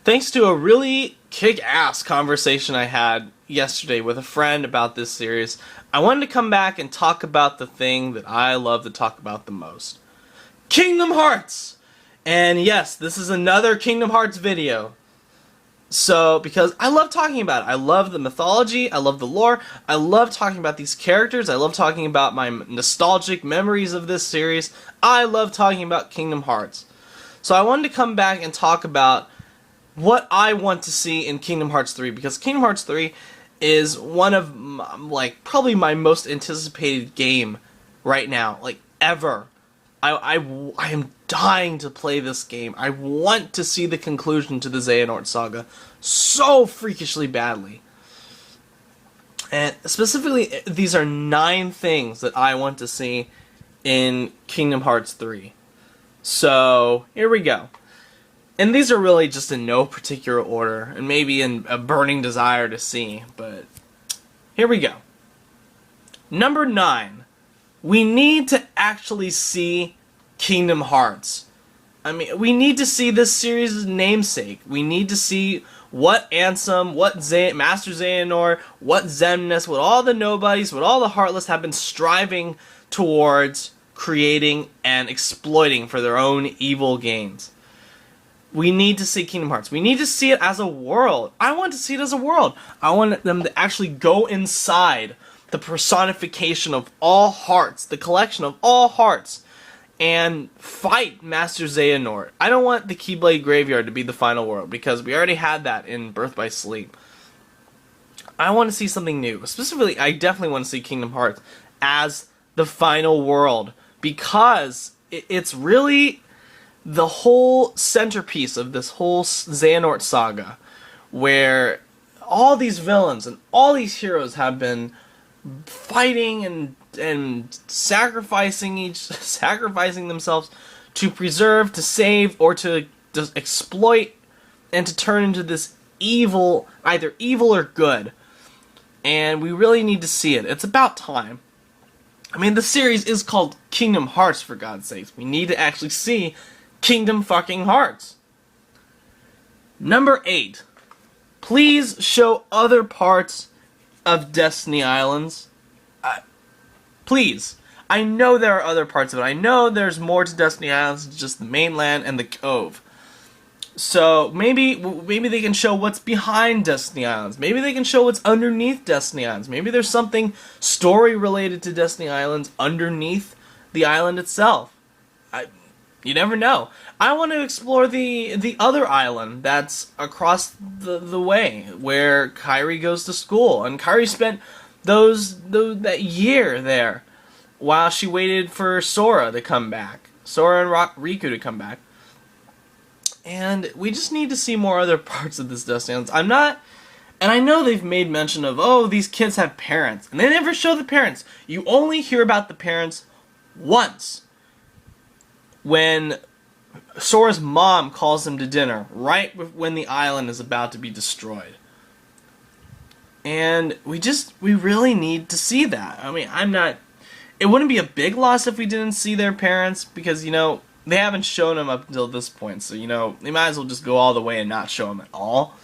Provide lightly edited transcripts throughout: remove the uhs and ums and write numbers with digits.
Thanks to a really kick-ass conversation I had yesterday with a friend about this series, I wanted to come back and talk about the thing that I love to talk about the most. Kingdom Hearts! And yes, this is another Kingdom Hearts video. So, because I love talking about it. I love the mythology, I love the lore, I love talking about these characters, I love talking about my nostalgic memories of this series. I love talking about Kingdom Hearts. So I wanted to come back and talk about what I want to see in Kingdom Hearts 3, because Kingdom Hearts 3 is one of, probably my most anticipated game right now, ever. I am dying to play this game. I want to see the conclusion to the Xehanort saga so freakishly badly. And specifically, these are 9 things that I want to see in Kingdom Hearts 3. So, here we go. And these are really just in no particular order, and maybe in a burning desire to see, but here we go. Number 9. We need to actually see Kingdom Hearts. I mean, we need to see this series' namesake. We need to see what Ansem, what Master Xehanort, what Xemnas, what all the nobodies, what all the Heartless have been striving towards creating and exploiting for their own evil gains. We need to see Kingdom Hearts. We need to see it as a world. I want to see it as a world. I want them to actually go inside the personification of all hearts, the collection of all hearts, and fight Master Xehanort. I don't want the Keyblade Graveyard to be the final world, because we already had that in Birth by Sleep. I want to see something new. Specifically, I definitely want to see Kingdom Hearts as the final world, because it's really the whole centerpiece of this whole Xehanort saga, where all these villains and all these heroes have been fighting and sacrificing themselves to preserve, to save, or to exploit, and to turn into this evil, either evil or good. And we really need to see it. It's about time. I mean, the series is called Kingdom Hearts, for God's sakes. We need to actually see Kingdom fucking Hearts. Number 8. Please show other parts of Destiny Islands. Please. I know there are other parts of it. I know there's more to Destiny Islands than just the mainland and the cove. So maybe they can show what's behind Destiny Islands. Maybe they can show what's underneath Destiny Islands. Maybe there's something story related to Destiny Islands underneath the island itself. You never know. I want to explore the other island that's across the way, where Kairi goes to school. And Kairi spent that year there while she waited for Sora to come back. Sora and Riku to come back. And we just need to see more other parts of this Destiny Islands. And I know they've made mention of, oh, these kids have parents. And they never show the parents. You only hear about the parents once, when Sora's mom calls him to dinner, right when the island is about to be destroyed. And we really need to see that. I mean, it wouldn't be a big loss if we didn't see their parents, because, they haven't shown them up until this point, so, they might as well just go all the way and not show them at all.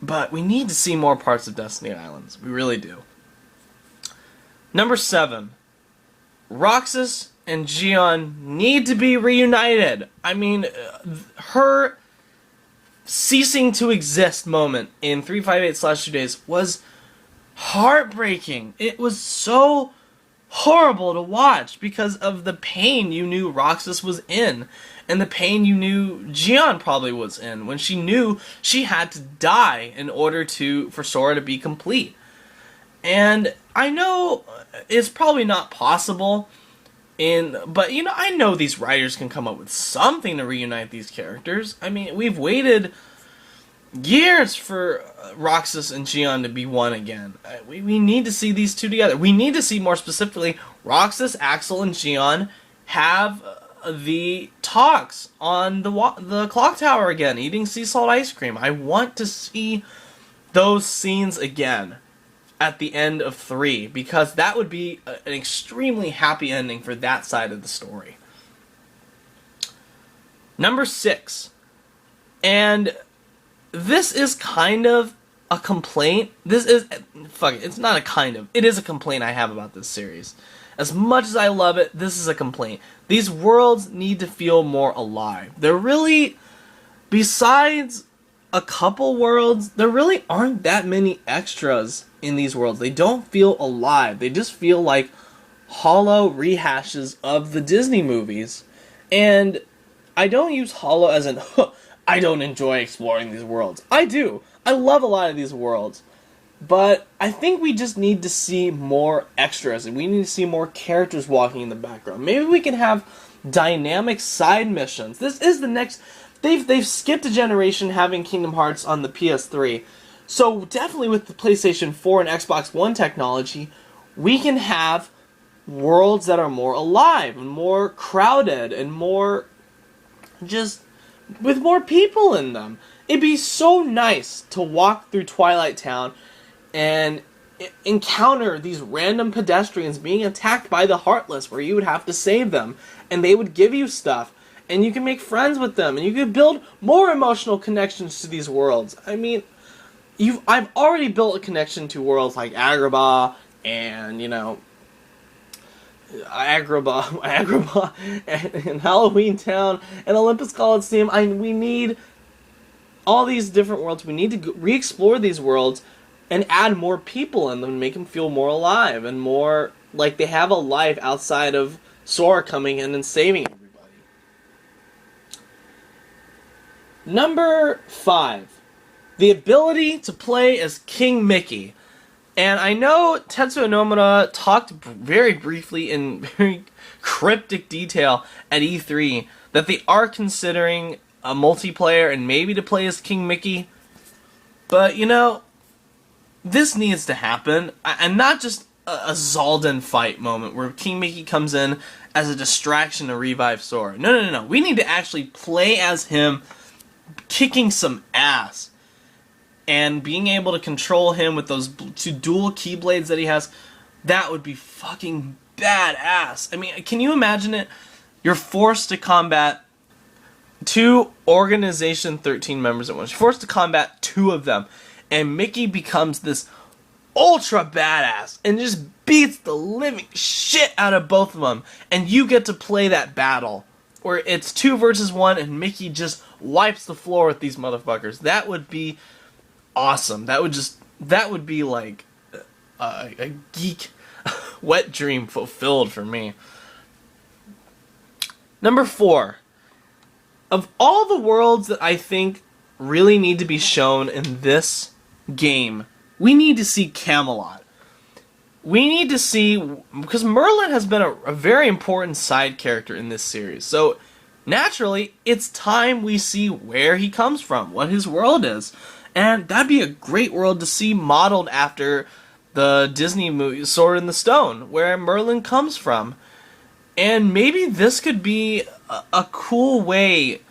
But we need to see more parts of Destiny Islands. We really do. Number 7. Roxas and Xion need to be reunited. I mean, her ceasing to exist moment in 358/2 Days was heartbreaking. It was so horrible to watch because of the pain you knew Roxas was in, and the pain you knew Xion probably was in, when she knew she had to die in order for Sora to be complete. And I know it's probably not possible, but I know these writers can come up with something to reunite these characters. I mean, we've waited years for Roxas and Xion to be one again. We need to see these two together. We need to see, more specifically, Roxas, Axel, and Xion have the talks on the clock tower again, eating sea salt ice cream. I want to see those scenes again at the end of 3, because that would be an extremely happy ending for that side of the story. Number 6. And this is kind of a complaint. This is, fuck it, it's not a kind of, it is a complaint I have about this series. As much as I love it, this is a complaint. These worlds need to feel more alive. They're really, besides a couple worlds, there really aren't that many extras in these worlds. They don't feel alive. They just feel like hollow rehashes of the Disney movies. And I don't use hollow as in, I don't enjoy exploring these worlds. I do. I love a lot of these worlds. But I think we just need to see more extras, and we need to see more characters walking in the background. Maybe we can have dynamic side missions. This is the next... They've skipped a generation having Kingdom Hearts on the PS3. So definitely with the PlayStation 4 and Xbox One technology, we can have worlds that are more alive, and more crowded, and more... just... with more people in them. It'd be so nice to walk through Twilight Town and encounter these random pedestrians being attacked by the Heartless, where you would have to save them, and they would give you stuff, and you can make friends with them, and you can build more emotional connections to these worlds. I mean, I've already built a connection to worlds like Agrabah, and, you know, Agrabah, and Halloween Town, and Olympus Coliseum. We need all these different worlds. We need to re-explore these worlds and add more people in them and make them feel more alive and more like they have a life outside of Sora coming in and saving everybody. Number 5. The ability to play as King Mickey. And I know Tetsuya Nomura talked very briefly in very cryptic detail at E3 that they are considering a multiplayer and maybe to play as King Mickey. But, you know, this needs to happen, and not just a Zaldin fight moment where King Mickey comes in as a distraction to revive Sora. No. We need to actually play as him, kicking some ass, and being able to control him with those 2 dual keyblades that he has. That would be fucking badass. I mean, can you imagine it? You're forced to combat 2 Organization 13 members at once. You're forced to combat 2 of them. And Mickey becomes this ultra badass and just beats the living shit out of both of them. And you get to play that battle where it's 2 versus 1 and Mickey just wipes the floor with these motherfuckers. That would be awesome. That would be like a geek wet dream fulfilled for me. Number 4. Of all the worlds that I think really need to be shown in this game, we need to see Camelot. We need to see, because Merlin has been a very important side character in this series, so naturally it's time we see where he comes from, what his world is, and that'd be a great world to see modeled after the Disney movie Sword in the Stone, where Merlin comes from. And maybe this could be a cool way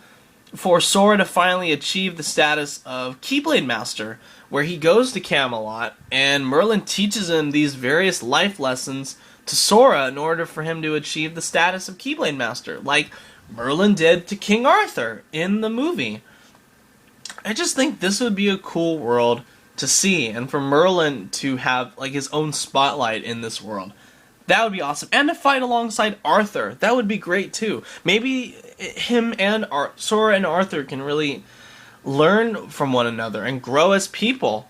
for Sora to finally achieve the status of Keyblade Master, where he goes to Camelot, and Merlin teaches him these various life lessons to Sora in order for him to achieve the status of Keyblade Master, like Merlin did to King Arthur in the movie. I just think this would be a cool world to see, and for Merlin to have like his own spotlight in this world. That would be awesome. And to fight alongside Arthur. That would be great too. Maybe him and Sora and Arthur can really learn from one another and grow as people.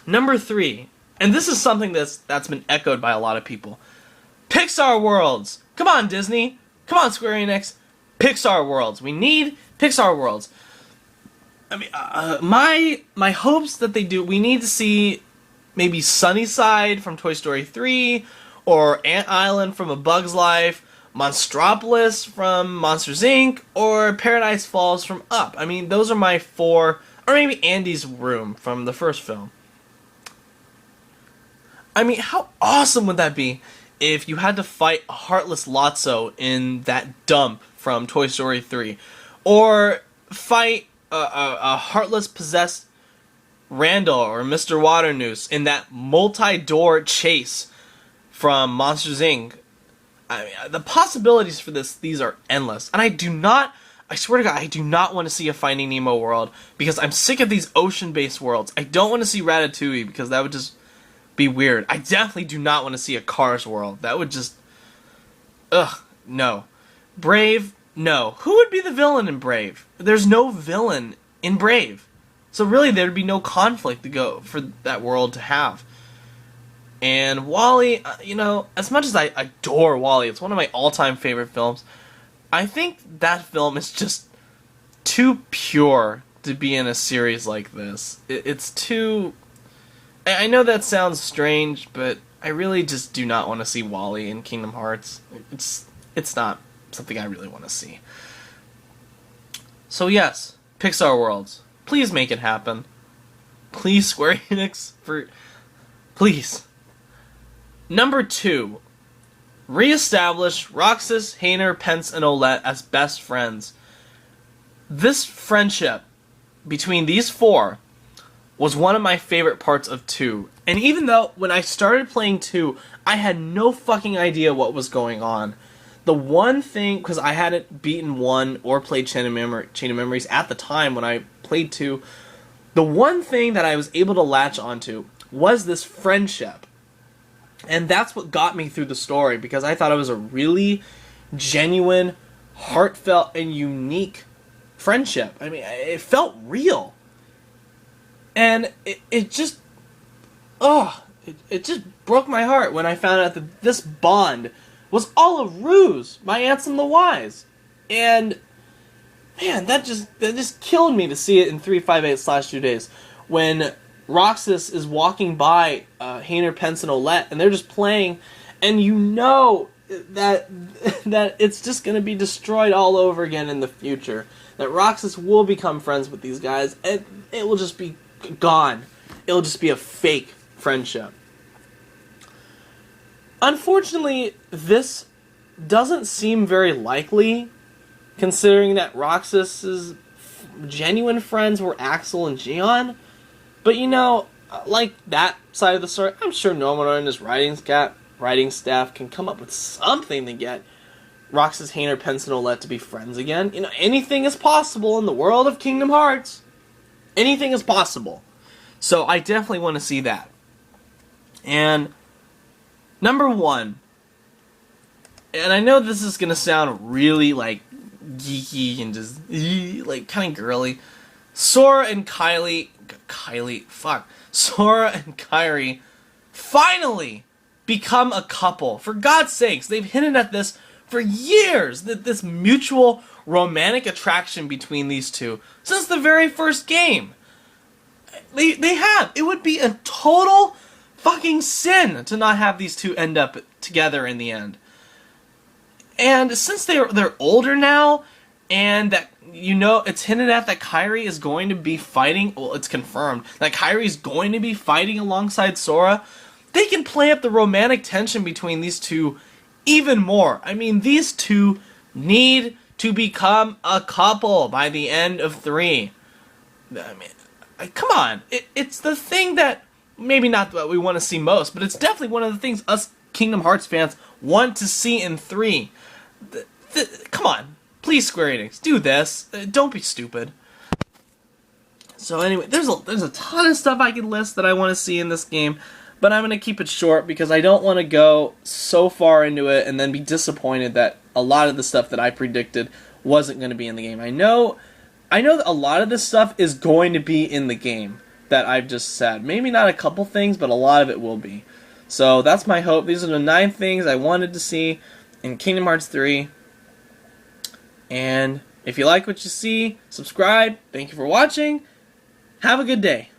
Number 3. And this is something that's been echoed by a lot of people. Pixar Worlds. Come on, Disney. Come on, Square Enix. Pixar Worlds. We need Pixar Worlds. I mean, my hopes that they do, we need to see maybe Sunnyside from Toy Story 3, or Ant Island from A Bug's Life, Monstropolis from Monsters, Inc., or Paradise Falls from Up. I mean, those are my 4, or maybe Andy's Room from the first film. I mean, how awesome would that be if you had to fight a heartless Lotso in that dump from Toy Story 3, or fight a heartless possessed Randall or Mr. Waternoose in that multi-door chase from Monsters, Inc. I mean, the possibilities for these are endless. And I do not I swear to God, I do not want to see a Finding Nemo world because I'm sick of these ocean-based worlds. I don't want to see Ratatouille because that would just be weird. I definitely do not want to see a Cars world. That would just... Ugh, no. Brave, no. Who would be the villain in Brave? There's no villain in Brave. So really, there'd be no conflict to go for that world to have. And WALL-E, you know, as much as I adore WALL-E, it's one of my all-time favorite films, I think that film is just too pure to be in a series like this. It's too... I know that sounds strange, but I really just do not want to see WALL-E in Kingdom Hearts. It's not something I really want to see. So yes, Pixar Worlds. Please make it happen. Please, Square Enix, please. Number 2. Reestablish Roxas, Hayner, Pence, and Olette as best friends. This friendship between these 4 was one of my favorite parts of 2. And even though when I started playing 2, I had no fucking idea what was going on. The one thing, because I hadn't beaten 1 or played Chain of Memories at the time when I played 2, the one thing that I was able to latch onto was this friendship. And that's what got me through the story, because I thought it was a really genuine, heartfelt, and unique friendship. I mean, it felt real. And it just... it just broke my heart when I found out that this bond was all a ruse by Ansem the Wise. And, man, that just killed me to see it in 358/2 days. When Roxas is walking by Hayner, Pence, and Olette, and they're just playing, and you know that it's just going to be destroyed all over again in the future. That Roxas will become friends with these guys, and it will just be gone. It'll just be a fake friendship. Unfortunately, this doesn't seem very likely, considering that Roxas's genuine friends were Axel and Gion. But you know, like that side of the story, I'm sure Norman and his writing staff can come up with something to get Roxas, Hayner, Pence, and Olette to be friends again. You know, anything is possible in the world of Kingdom Hearts. Anything is possible. So I definitely want to see that. And number 1, and I know this is going to sound really like geeky and just like kind of girly. Sora and Kylie, Sora and Kairi finally become a couple. For God's sakes, they've hinted at this for years, that this mutual romantic attraction between these two since the very first game. They have. It would be a total fucking sin to not have these two end up together in the end. And since they're older now, and that, you know, it's hinted at that Kairi is going to be fighting, well, it's confirmed, that Kairi is going to be fighting alongside Sora, they can play up the romantic tension between these two even more. I mean, these two need to become a couple by the end of 3. I mean, come on. It's the thing that, maybe not what we want to see most, but it's definitely one of the things us Kingdom Hearts fans want to see in 3. Come on. Please, Square Enix, do this. Don't be stupid. So anyway, there's a ton of stuff I could list that I want to see in this game, but I'm going to keep it short because I don't want to go so far into it and then be disappointed that a lot of the stuff that I predicted wasn't going to be in the game. I know that a lot of this stuff is going to be in the game that I've just said. Maybe not a couple things, but a lot of it will be. So that's my hope. These are the 9 things I wanted to see in Kingdom Hearts 3. And if you like what you see, subscribe. Thank you for watching. Have a good day.